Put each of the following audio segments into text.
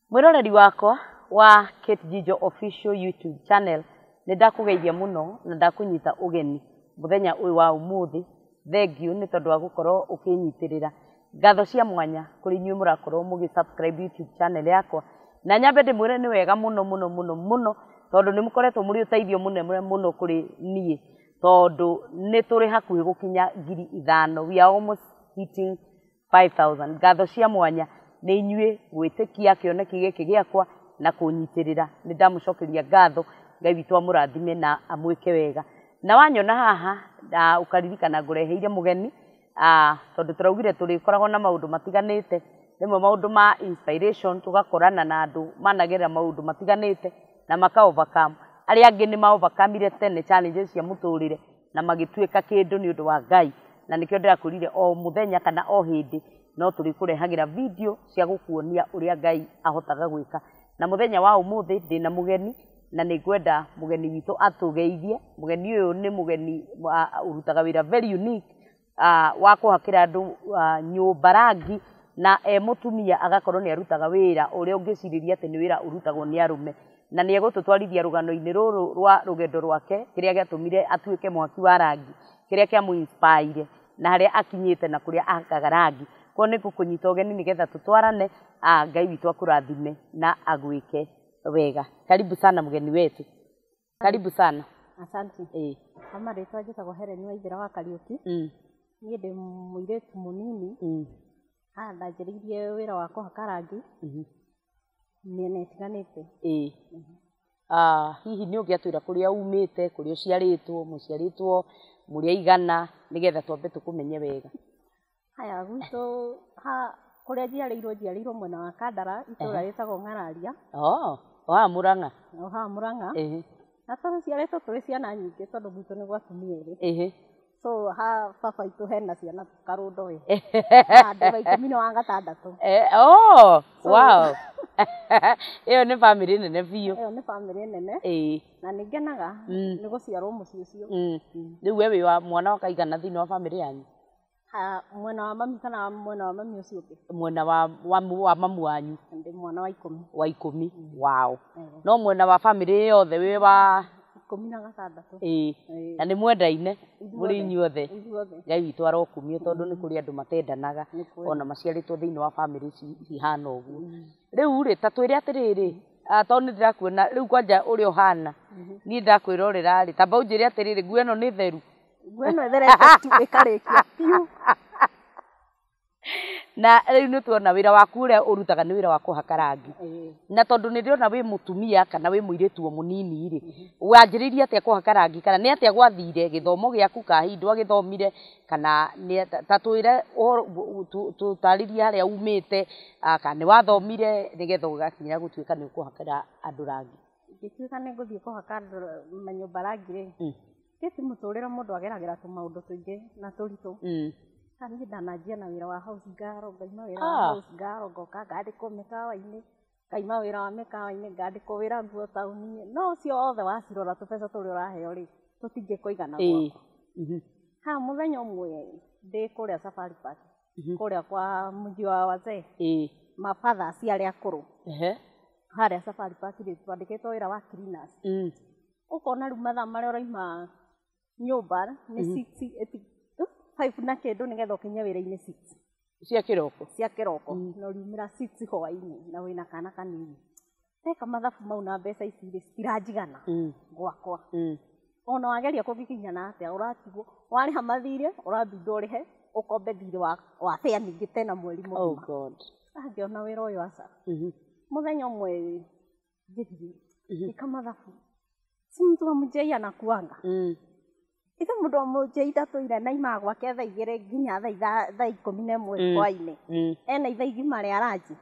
Mwiroreri wakwa wa Kate Jijo official YouTube channel nĩ ndakugeithia muno na ndakunyita ugeni muthenya uyu wa umuthi. Thengiũ nĩ tondũ wa gũkorwo ũkĩnyitirĩra. Ngatho cia mwanya kũrĩ inyuĩ mũrakorwo mũgĩ-subscribe YouTube channel yakwa. Na nyambe ndĩmwĩre nĩ wega muno tondũ nĩ mũkoretwo mũrĩ ũteithio muno kũrĩ niĩ tondũ nĩ tũrĩ hakuhĩ gũkinya 5,000. We are almost hitting 5,000. Ngatho cia mwanya nĩ inyuĩ gwĩtĩkia kĩoneki gĩkĩ gĩakwa na kũnyitirĩra. Nĩ ndamũcokeria ngatho. Ngai witũ amũrathime na amwĩke wega. Na wanyona haha ukaririkana ngũreheire mũgeni tondũ tũraugire tũrĩkoragwo na maũndũ matiganĩte, rĩmwe maũndũ ma inspiration, tugakorana na andũ managerera maũndũ matiganĩte na maka overcome. Arĩa angĩ nĩ ma overcome tene challenges cia mũtũrĩre na magĩtuĩka kĩndũ nĩ ũndũ wa Ngai. Na nĩkĩo ndĩrakwĩrire o mũthenya kana o hĩndĩ no tũrĩkũrehagĩra video cia gũkuonia ũrĩa Ngai ahotaga gwĩka. Na mũthenya wa ũmũthĩ ndĩna mũgeni na nĩ ngwenda mũgeni witũ atũgeithie. Mũgeni ũyũ nĩ mũgeni ũrutaga wĩra very unique wa kũhakĩra andũ nyũmba rangi, na mũtumia agakorwo nĩ arutaga wĩra ũrĩa ũngĩcirĩria atĩ nĩ wĩra ũrutagwo nĩ arũme. Na nĩ egũtũtwarithia rũgano-inĩ rũrũ rwa rũgendo rwake, kĩrĩa gĩatũmire atuĩke mwaki wa rangi, kĩrĩa kĩamũ-inspire na harĩa akinyĩte na kũrĩa ahakaga rangi. Koguo nĩ ngũkũnyita ũgeni nĩgetha tũtwarane. Ngai witũ akũrathime na agwĩke wega. Karibu sana mgeni wetu. Karibu sana. Asante. Kama rĩtwa njĩtagwo Helen Waithĩra wa Kariũki. Niĩ ndĩ mũirĩtu mũnini. Ndanjĩrĩirie wĩra wa kũhaka rangi mĩena ĩtiganĩte. Hihi nĩ ũngĩatwĩra kũrĩa umĩte, kũrĩa ũciarĩtwo, mũciarĩtwo mũrĩ aigana nĩgetha twambe tũkũmenye wega. Haya, gwitũ kũrĩa njiarĩirwo mwena wa Kandara, itũũra rĩtagwo Ng'araria. Mũrang'a. Mũrang'a. Na tũciarĩtwo tũrĩ ciana nyingĩ tondũ gwitũ nĩ gwa atumia erĩ. So baba itũ hena ciana karũndo we. Andũ wa 16. Wow. Ĩyo nĩ family nene biũ. Ĩyo nĩ family nene. Na nĩ ngenaga nĩ gũciarwo mũciĩ ũcio. Rĩu we wĩ wa mwana wa kaigana thĩinĩ wa family yanyu? Mwena wa mami kana mwena wa mami ũcio ũngĩ? Mwena wa mamu wanyu. Ndĩ mwana wa 10. Wa 10. Wow. No mwena wa family yothe wĩ wa 16. Na nĩ mwendaine mũrĩ inyuothe. Ngai witũ arokumio tondũ nĩ kũrĩ andũ matendanaga ona maciarĩtwo thĩinĩ wa family cihana ũguo. Rĩu rĩ ta twĩre atĩrĩrĩ, tondũ nĩ ndĩrakuona rĩu kwanja ũrĩa ũhana, niĩ ndakwĩrorera rĩ, tamba ũnjĩre atĩrĩrĩ, nguo ĩno nĩ theru? Nguo ĩno ĩtherete tu ĩkarĩkia biũ. Na rĩu nĩ tuona wĩra waku ũrĩa ũrutaga nĩ wĩra wa kũhaka rangi. Na tondũ nĩ ndĩrona wĩ mũtumia kana wĩ mũirĩtu o mũnini rĩ, wanjĩrĩirie atĩa kũhaka rangi kana nĩ atĩa gwathire gĩthomo gĩaku kahindwa gĩthomire kana ta twĩre tũtarĩrie harĩa umĩte kana nĩ wathomire nĩgetha ũgakinya gũtuĩka nĩ ũkũhakĩra andũ rangi? Ingĩtuĩka nĩ ngũthiĩ kũhaka manyũmba rangi rĩ, ti mũtũrĩre mũndũ ageragĩra tũmaũndũ tũingĩ na tũritũ. Niĩ ndananjia na wĩra wa house girl, ngaima wĩra wa house girl, ngoka ngandĩkwo mĩkawa-inĩ, ngaima wĩra wa mĩkawa-inĩ, ngandĩkwo wĩra nguo taũni-inĩ. No ũcio wothe wacirora tũbeca tũrĩa ũraheo rĩ, tũtingĩkũigana gwakwa. Mũthenya ũmwe ndĩ kũrĩa Safari Park, kũrĩa kwa mji wa wazee, mabatha cia arĩa akũrũ. Harĩa Safari Park rĩ, twandĩkĩtwo wĩra wa cleaners. Ũkona rĩu mathaa marĩa ũraima nyũmba nĩ 5 na kĩndũ nĩgetha ũkinye wĩra-inĩ 6 cia kĩroko. Na ũriumĩra 6 hwaĩ-inĩ na wĩna kana kanini. Teka mathabu mau na mbeca ici rĩ citirajigana gwakwa. Ona wageria kũgiginyana atĩa ũratigwo warĩha mathirĩ ũrambindwo ũrĩhe ũkombe thirĩ wa fare ningĩ tena mweri mũgima. Ngĩona wĩra ũyũ aca. Mũthenya ũmwe ngĩthiĩ ika mathabu, si mtu wa mjei anakuanga. Ithe mũndũ wa mũjei ndatũire naima gwake thaa 2 nginya thaa 11 hwaĩ-inĩ. Ena ithaa igima rĩa ranji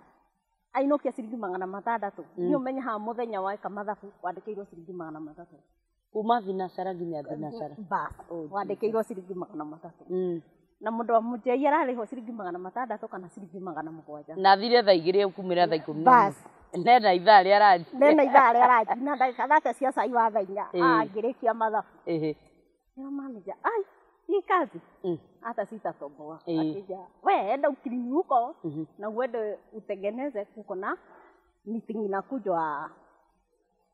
ainũkia ciringi 600. Niĩ ũmenye haha mũthenya wa ika mathabu wandĩkĩirwo ciringi 300. Kuma thinacara nginya thinacara. Wandĩkĩirwo ciringi 300. Na mũndũ wa mũjei ararĩhwo ciringi 600 kana ciringi 700. Na thire thaa 2 ũkumĩra thaa 10. Nena ithaa rĩa ranji. Na ndagĩka thate cia cai wa thaa 4 ngĩrĩkia mathabu. Ndio manager, hii kazi hata sitatoboa. Akija, we enda ukilini huko na uende utengeneze kuko na meeting inakujwa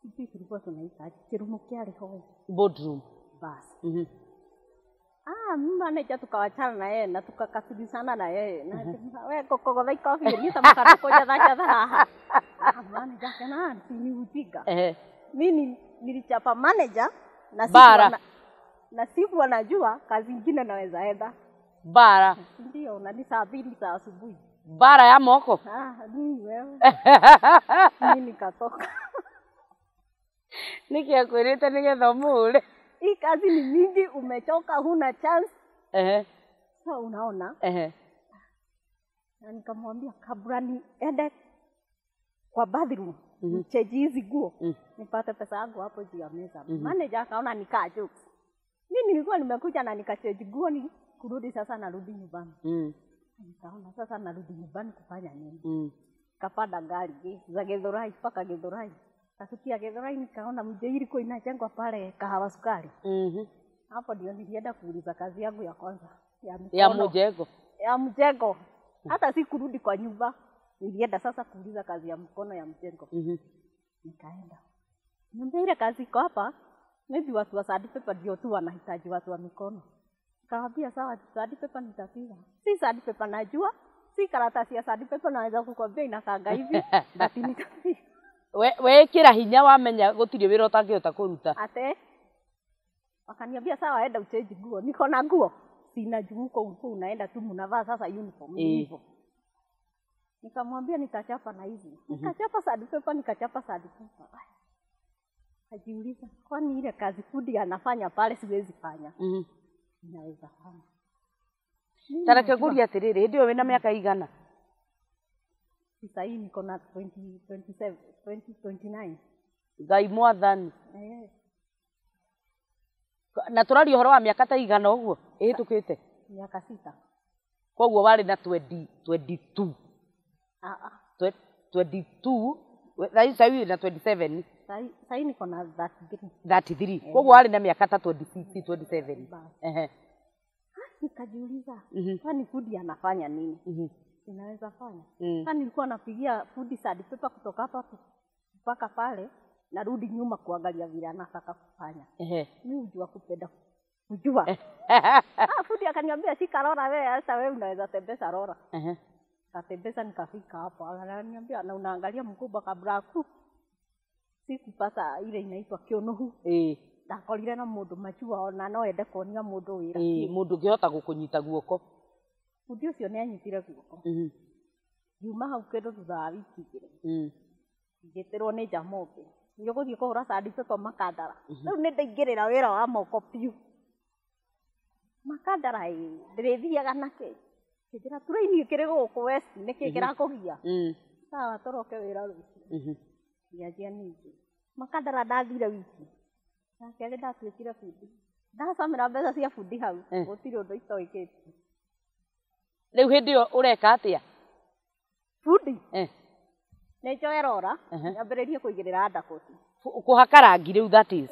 sisi tulikuwa tunaita kirumu kiale hoe boardroom basi. Manager tukawachana na yeye na tukakasibishana na yeye na wewe kokogotha ikofi ni tamakana koja dhacha manager kana ni upiga mimi nilichapa manager na siku anajua kazi nyingine naweza enda bara ndio na ni saa 2 za asubuhi bara ya moko ni wewe mimi nikatoka nikiakwirite nigetha mule hii kazi ni mingi umechoka huna chance so unaona na nikamwambia kabla niende kwa bathroom nicheji hizi nguo nipate pesa yangu hapo juu ya meza manager akaona nikaa jokes mimi nilikuwa nimekuja na nikacheji nguo ni kurudi sasa narudi nyumbani nikaona sasa narudi nyumbani kufanya nini kapanda gari za Githurai mpaka Githurai kasukia Githurai nikaona mje ilikuwa inajengwa pale kahawa sukari hapo ndio nilienda kuuliza kazi yangu ya kwanza ya mjengo hata si kurudi kwa nyumba nilienda sasa kuuliza kazi ya mkono ya mjengo nikaenda niambia ile kazi iko hapa maybe watu wa sandpaper ndio tu wanahitaji watu wa mikono kaambia sawa sandpaper nitapiga si sandpaper najua si karatasi ya sandpaper naweza kukwambia inakanga hivi lakini nitapiga we kira hinya wamenya gutiri wira utangihota kuruta ate wakaniambia sawa enda ucheji nguo niko na nguo sina jumuko huko unaenda tu mnavaa sasa uniform hivyo nikamwambia nitachapa na hizi nikachapa sandpaper hajiuliza kwani ile kazi fundi anafanya pale siwezi fanya naweza fanya tareke guria atiriri ndio wina miaka igana sasa hii niko na 2029 ngai mwathani na turari uhoro wa miaka ta igana uguo ihitukite miaka 6 koguo wari na 22 22 sasa hivi na 27 sasa niko na 33 koguo wari na miaka ta 26 27 nikajiuliza kwani fundi anafanya nini inaweza fanya kwani nilikuwa napigia fundi sandpaper kutoka hapa mpaka pale narudi nyuma kuangalia vile anataka kufanya mimi hujua kupenda kujua fundi akaniambia shika rora wewe hata wewe unaweza tembeza rora katembeza nikafika hapo ananiambia na unaangalia mkubwa kabla ku sikupata ile inaitwa kionohu ndakorire na mundu machua ona no ende kuonia mundu wira mundu ngihota gukunyita guoko fundi ucio ni anyitire guoko yuma hau kendo thutha wa wiki igiri ngeterwo ni Jamoke ndio guthii kuhura sandpaper makandara riu ni ndaingirira wira wa moko piu makandara ndirithiaga nake kijira turaini kiri guku west niki kirakugia sawa toroke wira rucio ngianjia ningi makandara ndathire wiki nake ndatwikire fundi ndacamira mbeca cia fundi hau gutiri undu itoikite riu hindi iyo ureka atia fundi nejo erora nyambiririe kuigirira ndakoti kuhaka rangi riu that is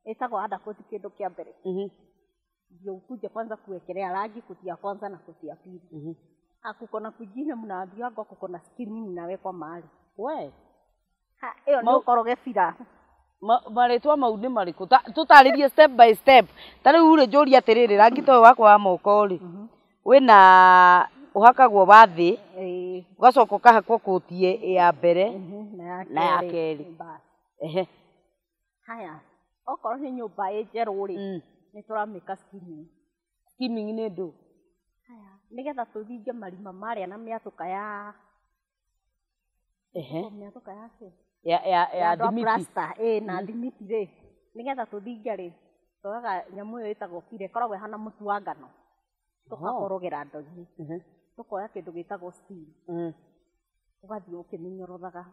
etagwo ndakoti kindu kia mbere ndio ukuje kwanza kuwekelea rangi kutia kwanza na kutia pili akuko na kujina mnaambia ngo kuko na skin inawekwa mahali we hiyo ndio koroge fira maritwa mau ni mariku tutaririe step by step tariu uri njuri atiriri rangi to wakwa wa moko ri wina uhakagwo bathi ugacoka ukahakwo kutie ya mbere na ya keri haya okorwo ni nyumba njeru ri ni turamika skimming ni ndu haya nigetha tuthinge marima maria na miatuka ya miatuka yake ya dimiti na dimiti ri nigetha tuthinge ri twaga nyamu iyo itagwo kire koragwo hana mutu wa ngano tukakorogera ndoni tukoya kindu gitagwo steam ugathii ukiminyorothaga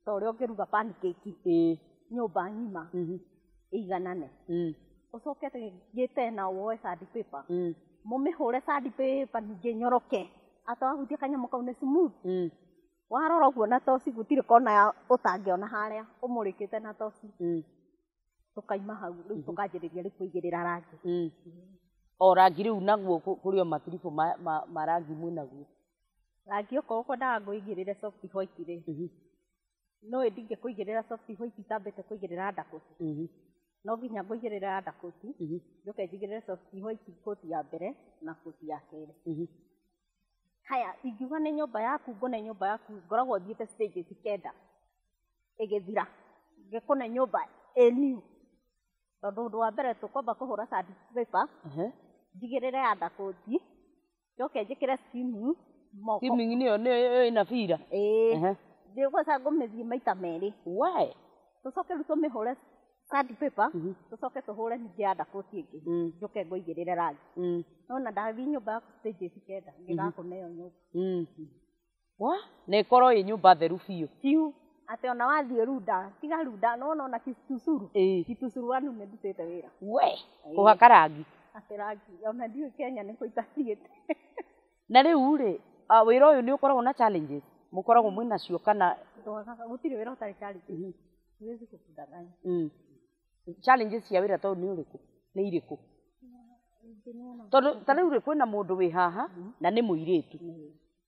to uri ungiruga pancake nyumba ngima iganane ucoke gite na woe sandpaper mumihure sandpaper ninge nyoroke atawahutia kanyamu kau ni smooth warora uguo na toci gutire kona ya utangiona haria umurikite na toci tukaima hau riu tukanjiriria ri kuigirira rangi o rangi riu naguo kurio matirifu ma rangi mwinaguo rangi okorwo kwendaga ngũigĩrĩre soft white rĩ no ndingĩ kũigĩrĩra soft white itambĩte kũigĩrĩra undercoat no nginya ngũigĩrĩra undercoat njoke njigĩrĩre soft white coat ya mbere na coat ya kerĩ haya ingiuga nĩ nyũmba yaku ngũne nyũmba yaku ngoragwo thiĩte stages kenda ĩgĩthira ngĩkũne nyũmba new tondũ ũndũ wa mbere tũkwamba kũhũra sandpaper njigĩrĩre undercoat njoke njĩkĩre skimming moko skimming nĩyo ĩna bira ndĩgũcoka ngũmĩthiĩ maita merĩ tũcoke rĩu tũmĩhũre sandpaper tũcoke tũhũre ningĩ undercoat ĩngĩ njoke ngũigĩrĩre rangi nona ndathiĩ nyũmba yaku stages kenda ngĩgakũne ĩyo nyũmba na ĩkorwo ĩ nyũmba theru biũ atĩ ona wathiĩ runda tiga runda nona ona kitusuru wanu nĩ ndutĩte wĩra kũhaka rangi atĩ rangi ona ndiũĩ Kenya nĩ kũitathiĩte na rĩu rĩ wĩra ũyũ nĩ ũkoragwo na challenges mũkoragwo mwĩnacio kana gũtirĩ wĩra ũtarĩ challenges huwezi kukudanganya challenges cia wĩra tondũ nĩ ũrĩkũ nĩ irĩkũ tondũ ta rĩu rĩ kwĩna mũndũ wĩ haha na nĩ mũirĩtu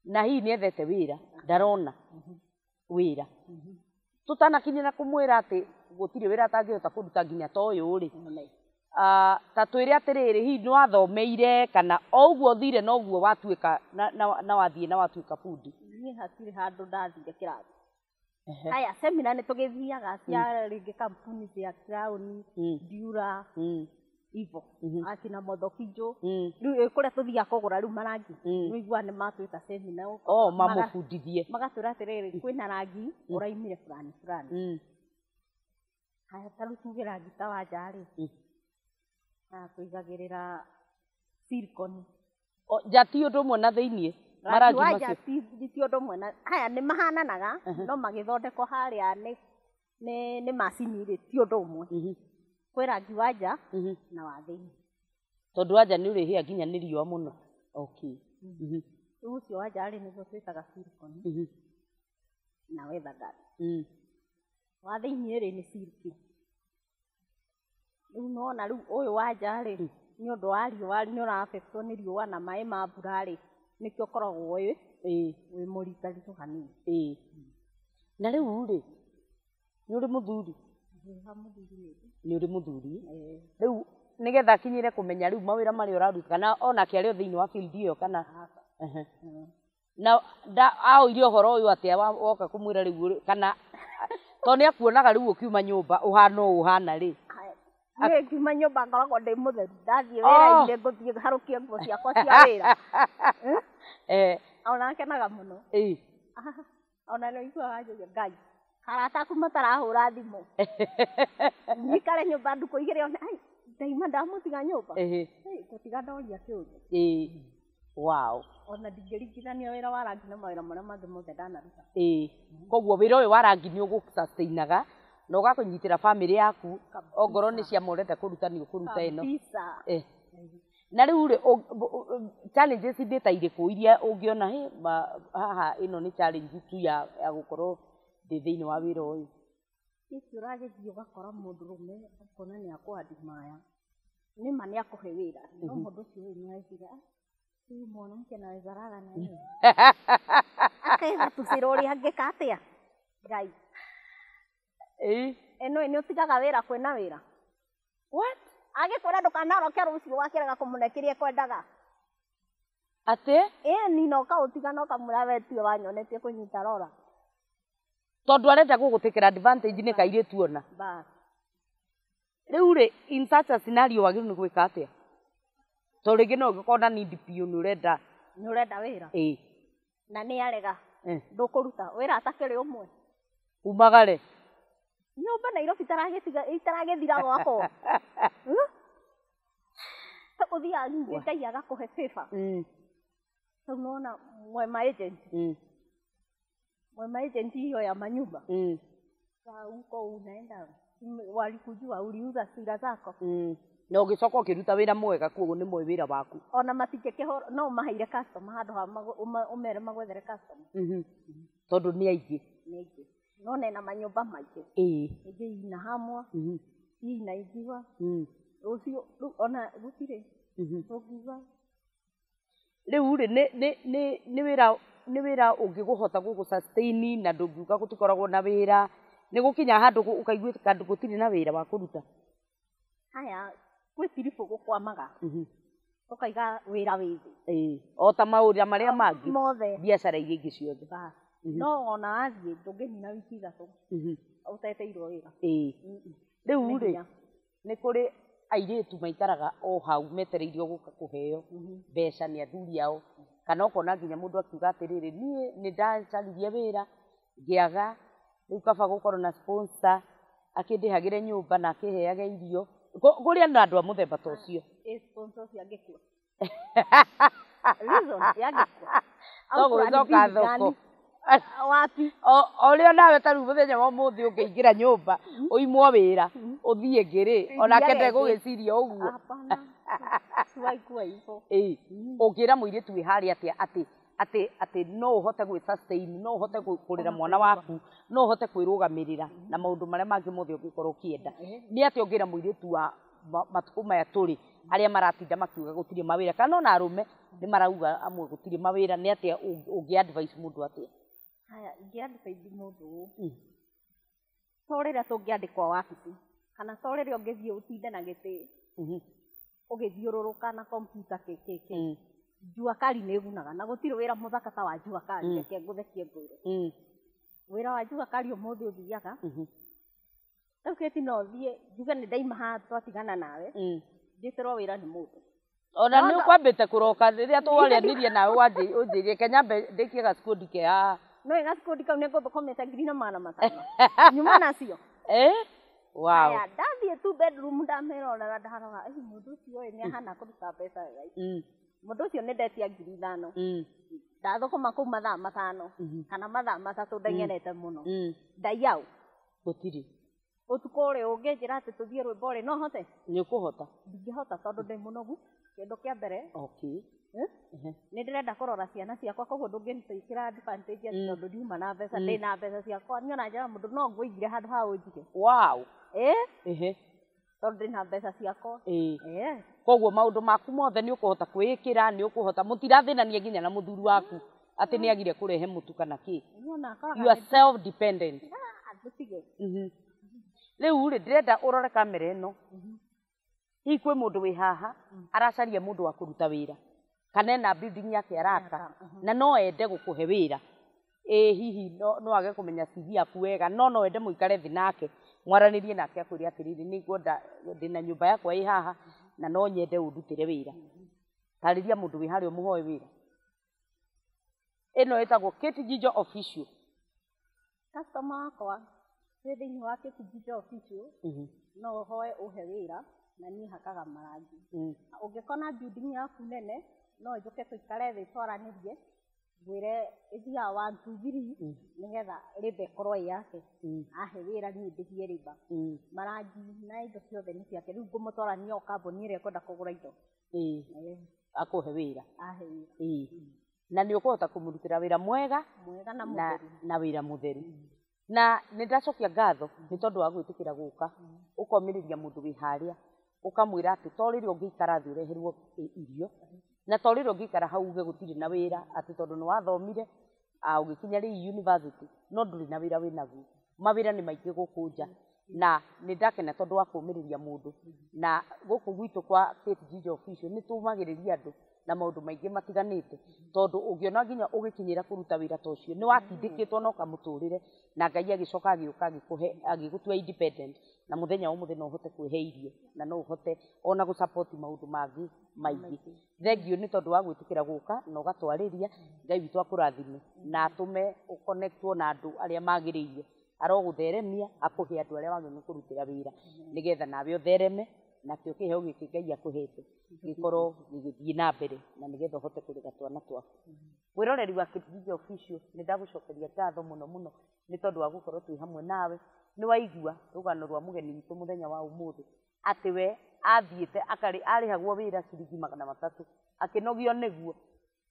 na hihi nĩ ethete wĩra ndarona wĩra tũtanakinyĩra kũmwĩra atĩ gũtirĩ wĩra atangĩhota kũruta nginya ta ũyũ rĩ ta twĩre atĩrĩrĩ hihi nĩ wathomeire kana o ũguo ũthire na ũguo watuĩka na wathiĩ na watuĩka bundi niĩ hatirĩ handũ ndathire kĩrathi haya semina nĩ tũgĩthiaga cia rĩngĩ kampuni cia Crown Dura ivo akina Mothokinjũ rĩu kũrĩa tũthiaga kũgũra rĩu marangi rĩu nĩ matwĩta semina mamũbundithie magatwĩra atĩrĩrĩ kwĩna rangi ũraimire fulani haya ta rĩu tuge rangi ta wa nja rĩ tũigagĩrĩra silicone nja ti ũndũ ũmwe na thĩiniĩ marangi macio ti ũndũ ũmwe na haya nĩ mahananaga no magĩthondekwo harĩa nĩ macini rĩ ti ũndũ ũmwe kwĩ rangi wa nja na wa thĩiniĩ tondũ wa nja nĩ ũrĩhĩa nginya nĩ riũa mũno rĩu ũcio wa nja rĩ nĩguo twĩtaga silicone na weatherguard wa thĩiniĩ rĩ nĩ silky rĩu nona rĩu ũyũ wa nja rĩ nĩ ũndũ wa riũa nĩ ũra-affectwo nĩ riũa na maĩ ma mbura rĩ nĩkĩo ũkoragwo wĩ mũritaritũ hanini na rĩu rĩ nĩ ũrĩ mũthuri nĩ ũrĩ mũthuri rĩu nĩgetha akinyĩre kũmenya rĩu mawĩra marĩa ũraruta kana onake arĩ o thĩinĩ wa field ĩyo kana na aũire ũhoro ũyũ atĩa woka kũmwĩra rĩu kana tondũ nĩ akuonaga rĩu ũkiuma nyũmba ũhana ũũ ũhana rĩ niĩ ngiuma nyũmba ngoragwo ndĩ mũtheru ndathiĩ wĩra-inĩ ngũthiĩ harũkie nguo ciakwa cia wĩra ona akenaga mũno ona nĩ ũiguaga anjũria Ngai karata aku matarahũra thimũ njikare nyũmba ndukũ igĩrĩ one ndaima ndamũtiga nyũmba gũtiga ndoria kĩũria ona ndingĩringithania wĩra wa rangi na mawĩra marĩa mangĩ mothe ndanaruta koguo wĩra ũyũ wa rangi nĩ ũgũ-sustain-aga na ũgakũnyitĩra bamĩrĩ yaku ongorwo nĩ ciama ũrenda kũruta nĩ ũkũruta ĩno na rĩu rĩ challenges ndĩ ta irĩkũ iria ũngĩona haha ĩno nĩ challenge tu ya gũkorwo ndĩ thĩinĩ wa wĩra ũyũ hihi ũragĩthiĩ ũgakora mũndũrũme ũkona nĩ akũadmire nĩma nĩ akũhe wĩra no mũndũ ũcio nĩ areciria huyu mwanamke naweza lala na yeye akaiga tusira ũrĩa angĩka atĩa Ngai ĩno nĩ ũtigaga wĩra kwĩna wĩra agĩkwĩra ndũkanoroke rũciũ wakĩrega kũmũne kĩrĩa ekwendaga atĩ ĩni na ũkaũtiga na ũkamwĩra we tiwe wanyonetie kũnyita rora tondũ arenda gũgũtĩkĩra advantage nĩ kairĩtu ona rĩu rĩ in such a scenario wagĩrĩirwo nĩ gwĩka atĩa tondũ rĩngĩ no ũngĩkorwo na need biũ nĩ ũrenda wĩra na nĩ arega ndũkũruta wĩra atakĩrĩ ũmwe umagare nyũmba Nairobi itaragĩthira gwakwo ũthiaga ningĩ Ngai agakũhe favor rĩu nona Mwema agent hiyo ya manyumba huko unaenda walikujua uliuza sira zako na ũgĩcoka ũkĩruta wĩra mwega kuoguo nĩ moĩ wĩra waku ona matingĩkĩhora no ũmaheire customer handũ ha ũmere magwethere customer tondũ nĩ aingĩ nona ena manyũmba maingĩ ĩngĩ ina hamwa ina ingiwa rũciũ ona gũtirĩ ũngiuga rĩu rĩ nĩ wĩra nĩ wĩra ũngĩkũhota gũgũ sustain na ndũngiuga gũtikoragwo na wĩra nĩ gũkinya handũ ũkaigua kandũ gũtirĩ na wĩra wa kũruta haya gwĩ tiribũ gũkwamaga ũkaiga wĩra wĩthĩ o ta maũndũ marĩa mangĩ mothe biacara iria ingĩ ciothe no ona wathiĩ ndũngĩnina wiki ithatũ ũteteirwo wĩra rĩu rĩ nĩ kũrĩ airĩtu maikaraga o hau metereirio gũka kũheo mbeca nĩ athuri ao kana ũkona nginya mũndũ akiuga atĩrĩrĩ niĩ nĩ ndacaririe wĩra ngĩaga rĩu kaba gũkorwo na sponsor akĩndĩhagĩre nyũmba na akĩheage irio kũrĩa na andũ a mũthemba ta ũcio sponsor ciangĩkua reason yangĩkua togũgĩcoka thoko wapi ũrĩa nawe ta rĩu mũthenya wa ũmũthĩ ũngĩingĩra nyũmba ũimwo wĩra ũthiĩ ngĩrĩ onake ndegũgĩciria ũguo ũngĩra mũirĩtu wĩ harĩa atĩa atĩ no ũhote gwĩ sustain no ũhote kũrĩra mwana waku no ũhote kwĩrũgamĩrĩra na maũndũ marĩa mangĩ mothe ũngĩkorwo ũkĩenda nĩ atĩ ũngĩra mũirĩtu wa matukũ maya tũrĩ arĩa maratinda makiuga gũtirĩ mawĩra kana ona arũme nĩ marauga amwe gũtirĩ mawĩra nĩ atĩa ũngĩ advice mũndũ atĩa haya ingĩ-advise mũndũ to rĩrĩa tũngĩandĩkwo wabici kana to rĩrĩa ũngĩthiĩ ũtinde na gĩtĩ ũgĩthiũrũrũka na kompiuta jua kali nĩ ĩgunaga na gũtirĩ wĩra mũthaka ta wa jua kali reke ngũthekie ngwĩre wĩra wa jua kali ũmũthĩ ũthiaga rĩu kĩti no thiĩ njuge nĩ ndaima haha twatigana nawe njĩtĩrwo wĩra nĩ mũndũ ona nĩ ũkwambĩte kũroka rĩrĩa twarĩanirie nawe wanjĩrĩrie Kenya ndĩkie gacikundi ke haha no gacikundi kau nĩ ngũthũkũmĩte 3,500 nyuma nacio wow haya ndathiĩ tu bedroom ndamerorera ndaroga mũndũ ũcio nĩ ahana kũruta mbeca wega mũndũ ũcio nĩ ndetia 5,000 ndathũkũma kũu mathaa 5 kana mathaa 3 ndengenete mũno ndaiyau gũtirĩ ũtukũ ũrĩa ũngĩnjĩra atĩ tũthiĩ rwĩmbo rĩ no hote nĩ ũkũhota ndingĩhota tondũ ndĩ mũnogu kĩndũ kĩa mbere nĩ ndĩrenda kũrora ciana ciakwa koguo ndũngĩnĩkĩra advantage tondũ ndiuma na mbeca ndĩ na mbeca ciakwa niona njĩra mũndũ no ngũingire handũ ha ũnjige tondũ ndĩ na mbeca ciakwa koguo maũndũ maku mothe nĩ ũkũhota kwĩĩkĩra nĩ ũkũhota mũtirathĩnania nginya na mũthuri waku atĩ nĩ agire kũrehe mũtu kana kĩ you are self dependent rĩu rĩ ndĩrenda ũrore kamera ĩno hihi kwĩ mũndũ wĩ haha aracaria mũndũ wa kũruta wĩra kana ena building yake araka na no ende gũkũhe wĩra hihi no age kũmenya CV yaku wega no ende mũikare thĩ nake mwaranĩrie nake akwĩre atĩrĩrĩ nĩ ngwenda ndĩna nyũmba yakwa ĩ haha na no nyende ũndutĩre wĩra tarĩria mũndũ wĩ harĩa ũmũhoe wĩra ĩno ĩtagwo Kate Njijo Official customer wakwa wĩ thĩinĩ wa Kate Njijo Official no ũhoe ũhe wĩra na niĩ hakaga marangi ũngĩkona building yaku nene no njũke tũikare thĩ twaranĩrie ngwĩre ĩthiaga 1 2 3 nĩgetha rĩba ĩkorwo ĩ yake ahe wĩra niĩ ndĩhie rĩba marangi na indo ciothe nĩ ciake rĩu ngũmũtwarania o kambũni ĩrĩa ekwenda kũgũra indo akũhe wĩra ahe wĩra na nĩ ũkũhota kũmũrutĩra wĩra mwega na wĩra mũtheru na nĩ ndacokia ngatho nĩ tondũ wa gwĩtĩkĩra gũka ũkomĩrĩria mũndũ wĩ harĩa ũkamwĩra atĩ to rĩrĩa ũngĩikara thĩ ũreherwo irio na to rĩrĩa ũngĩikara hau uge gũtirĩ na wĩra atĩ tondũ nĩ wathomire ũgĩkinya rĩu university no ndũrĩ na wĩra wĩnaguo mawĩra nĩ maingĩ gũkũ nja na nĩ ndakena tondũ wa kũũmĩrĩria mũndũ na gũkũ gwitũ kwa Kate Njijo Official nĩ tũmagĩrĩria andũ na maũndũ maingĩ matiganĩte tondũ ũngĩona nginya ũgĩkinyĩra kũruta wĩra ta ũcio nĩ watindĩkĩtwo na ũkamũtũrĩre na Ngai agĩcoka agĩũka agĩgũtua independent na mũthenya ũmũthĩ no ũhote kwĩhe irio na no ũhote ona gũsupport maũndũ mangĩ maingĩ thengiũ nĩ tondũ wa gwĩtĩkĩra gũka na ũgatwarĩria Ngai witũ akũrathime na atũme ũconnectwo na andũ arĩa magĩrĩire arogũtheremia akũhe andũ arĩa wagĩrĩirwo kũrutĩra wĩra nĩgetha nawe ũthereme nakĩo kĩheo gĩkĩ Ngai akũhete gĩkorwo gĩgĩthiĩ na mbere na nĩgetha ũhote kũrera twana twaku wĩroreri wa Kate Njijo Official nĩ ndagũcokeria ngatho mũno mũno nĩ tondũ wa gũkorwo twĩ hamwe nawe nĩ waigua rũgano rwa mũgeni witũ mũthenya wa ũmũthĩ atĩ we athiĩte arĩhagwo wĩra ciringi 300 akĩnogio nĩguo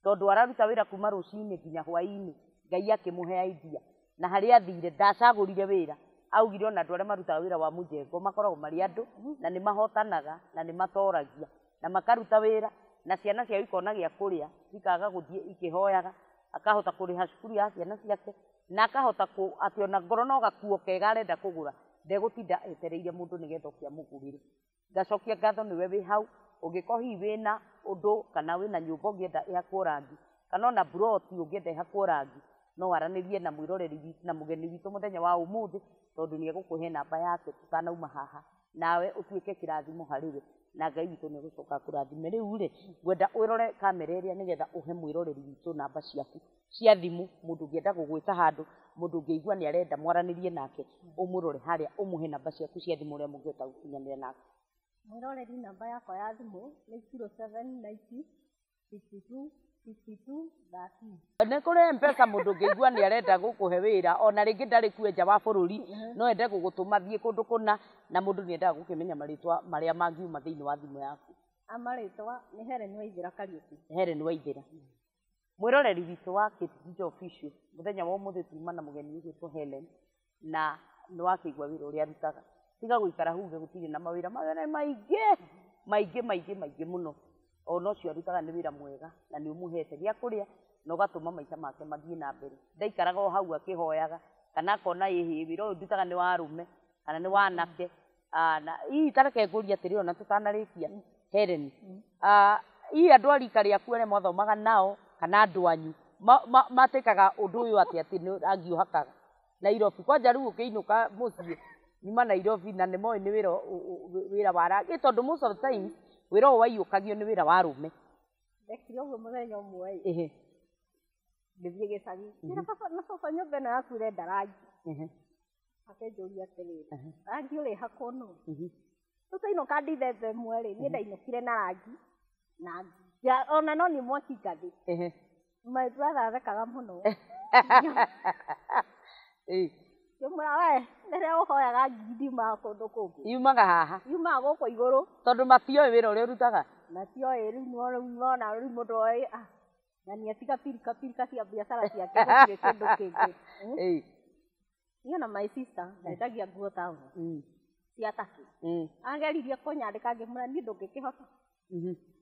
tondũ araruta wĩra kuma rũcinĩ nginya hwaĩ-inĩ Ngai akĩmũhe idea na harĩa athire ndacagũrire wĩra augire ona andũ arĩa marutaga wĩra wa mũjengo makoragwo marĩ andũ na nĩ mahotanaga na nĩ matoragia na makaruta wĩra na ciana ciao ikona gĩa kũrĩa ikaga gũthiĩ ikĩhoyaga akahota kuriha cukuru ya ciana ciake na akahota ati ona ngoro no gakuo kega arenda kugura ndegutinda etereire mundu nigetha ukiamugurire. Ngacokia ngatho niwe wi hau ungiko hihi wina undu kana wina nyumba ungienda ihakwo rangi kana ona buroti ungienda ihakwo rangi no waranirie na mwiroreri witu na mugeni witu muthenya wa umuthi tondu ni egukuhe namba yake tutanauma haha nawe utuike kirathimo hariwe na Ngai witu ni gucoka kurathime. Riu ri ngwenda wirore kamera iria nigetha uhe mwiroreri witu namba ciaku cia thimu mundu ngienda gugwita handu mundu ngiigua ni arenda mwaranirie nake umurore haria umuhe namba ciaku cia thimu ria mungihota gukinyanira nake. Mwiroreri namba yakwa ya thimu ni 0790 52 52 13. Nä kå rä mpesa må ndå ngä igua nä arenda gå kå he wä ra ona rä ngä ndarä kue nja wa bå rå ri no ende gå gå tå ma thiä kå ndå kå na må ndå nä endaga gå kä menya marä twa marä a mangiuma thä inä wa thimå yaku. Marä twa nä Helen Waithira Kariuki. Helen Waithira mwä roreri witå wa Kate Ginger Official må thenya wa må thä tuma na må geni å gwä Helen na nä wakä igua wä ra å rä a arutaga tiga gå ikara huge gå tirä na mawä ra maingä maingä maingä maingä må no ona ũcio arutaga nĩ wĩra mwega na nĩ ũmũhete gĩa kũrĩa na ũgatũma maica make mathiĩ na mbere. Ndaikaraga o hau akĩhoyaga kana akona ĩhĩ wĩra ũyũ ndutaga nĩ wa arũme kana nĩ wa anake. Na hihi tareke ngũrie atĩrĩ ona tũtanarĩkia Helen, hihi andũ a rika rĩaku arĩa mwathomaga nao kana andũ anyu matĩkaga ũndũ ũyũ atĩ nĩ rangi ũhakaga Nairobi kwanja rĩu ũkĩinũka mũciĩ nyuma Nairobi na nĩ moĩ nĩ wĩra wa rangi tondũ most of the time wĩra ũyũ waiyũkagio nĩ wĩra wa arũme. Ndekire ũguo mũthenya ũmwe ngĩthiĩ gĩcagi na baba nyũmba ĩno yaku ĩrenda rangi akenjũria atĩrĩrĩ rangi ũrĩhakwo nũ tũtainũka ndithembe ĩmwe rĩ niĩ ndainũkire na rangi na ona no nĩ mwaki ngathĩ my brother athekaga mũno Yumra we rĩrĩa ũhoyaga ngiri ma kũndũ kũngĩ yumaga haha yumaga gũkũ igũrũ tondũ matioĩ wĩra ũrĩa ũrutaga matioĩ rĩu nona rĩu mũndũ oĩ na nĩ atiga pirika cia biacara ciake gũtirĩ kĩndũ kĩngĩ. Niĩ na my sister ndendagia nguo taũni cia taki ageririe kũnyandĩka ngĩmwĩra niĩ ndũngĩkĩhota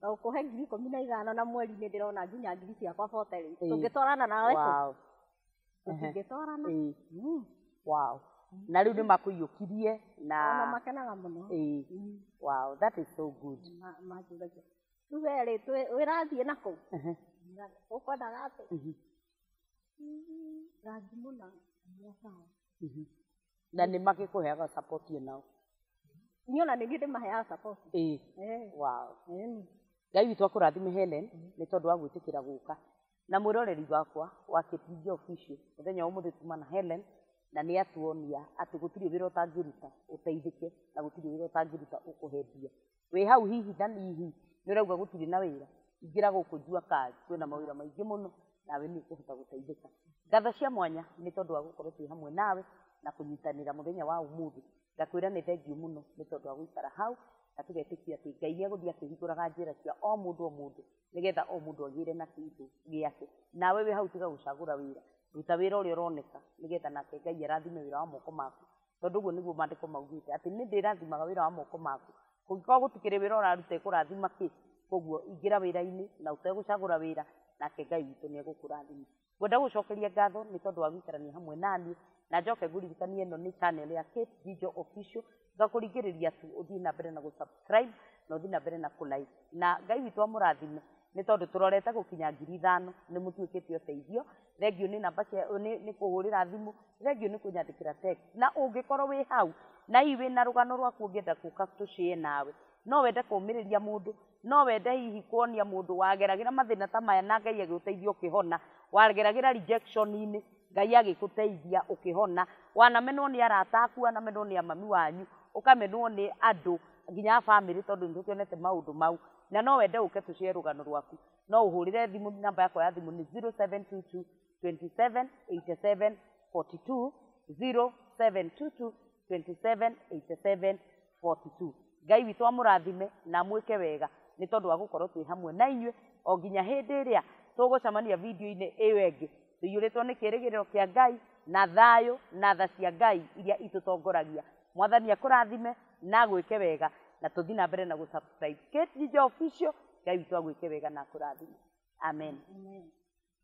na ũkũhe 15,000 na mweri nĩ ndĩrona nginya ngiri ciakwa 40 tũngĩtwarana nawe tũngĩtwarana. Wow. Na rĩu nĩ makũiyũkirie na makenaga mũno. Wow, that is so good. Manjũragia rĩu werĩ wĩrathiĩ nakũu ũkwendaga atĩ rangi mũna na nĩ magĩkũheaga support nao niĩ ona nĩ niĩ ndĩmaheaga support. Wow. Ngai witũ akũrathime Helen nĩ tondũ wa gwĩtĩkĩra gũka na mwĩroreri wakwa wa Kate Ginger Official mũthenya ũmũthĩ tuma na Helen na nĩ atuonia atĩ gũtirĩ wĩra ũtangĩruta ũteithĩke na gũtirĩ wĩra ũtangĩruta ũkũhendia. Wĩ hau hihi na hihi nĩ ũrauga gũtirĩ na wĩra ingĩra gũkũ njua kazi kwĩna mawĩra maingĩ mũno nawe nĩ ũkũhota gũteithĩka. Ngatho cia mwanya nĩ tondũ wa gũkorwo twĩ hamwe nawe na kũnyitanĩra mũthenya wa ũmũthĩ. Ngakwĩra nĩ thengiũ mũno nĩ tondũ wa gũikara hau na tũgetĩkia atĩ Ngai nĩ egũthiĩ akĩhingũraga njĩra cia o mũndũ nĩgetha o mũndũ agĩre na kĩndũ gĩake. Nawe wĩ hau tiga gũcagũra wĩra ruta wĩra ũrĩa ũroneka nĩgetha nake Ngai arathime wĩra wa moko maku tondũ ũguo nĩguo maandĩko maugĩte atĩ nĩ ndĩrathimaga wĩra wa moko maku. Kũngĩkorwo gũtikĩrĩ wĩra ũraruta ĩkũrathima kĩ? Koguo ingĩra wĩra-inĩ na ũtegũcagũra wĩra nake Ngai witũ nĩ egũkũrathima. Ngwenda gũcokeria ngatho nĩ tondũ wa gũikarania hamwe naniĩ na njoke ngũririkanie ĩno nĩ channel ya Kate Ginger Official. Ngakũringĩrĩria tu ũthiĩ na mbere na gũsubscribe na ũthiĩ na mbere na kũlike na Ngai witũ amũrathime nĩ tondũ tũrorete gũkinya 5,000 nĩ mũtuĩkĩte ũteithio. Thengiũ nĩ namba cia nĩ kũhũrĩra thimũ, thengiũ nĩ kũnyandĩkĩra text. Na ũngĩkorwo wĩ hau na hihi wĩna rũgano rwaku ũngĩenda gũka tũshare nawe, no wende kũũmĩrĩria mũndũ, no wende hihi kuonia mũndũ wageragĩra mathĩna ta maya na Ngai agĩgũteithia ũkĩhona, wageragĩra rejection-inĩ Ngai agĩgũteithia ũkĩhona, wanamenwo nĩ arata aku, wanamenwo nĩ mami wanyu, ũkamenwo nĩ andũ nginya family tondũ nĩ tũkĩonete maũndũ mau na no wende ũke tũshare rũgano rwaku, no ũhũrĩre thimũ. Namba yakwa ya thimũ nĩ 0722 27 87 42 0722 27 87 42. Ngai witũ amũrathime na mwĩke wega nĩ tondũ wa gũkorwo twĩ hamwe na inyuĩ o nginya hĩndĩ ĩrĩa tũgũcemania video-inĩ ĩyo ĩngĩ. Tũiyũrĩtwo nĩ kĩĩrĩgĩrĩro kĩa Ngai na thayũ na tha cia Ngai iria itũtongoragia. Mwathani akũrathime na gwĩke wega na tũthiĩ na mbere na gũsubscribe Kate Ginger Official. Ngai witũ agwĩke wega na akũrathime. Amen.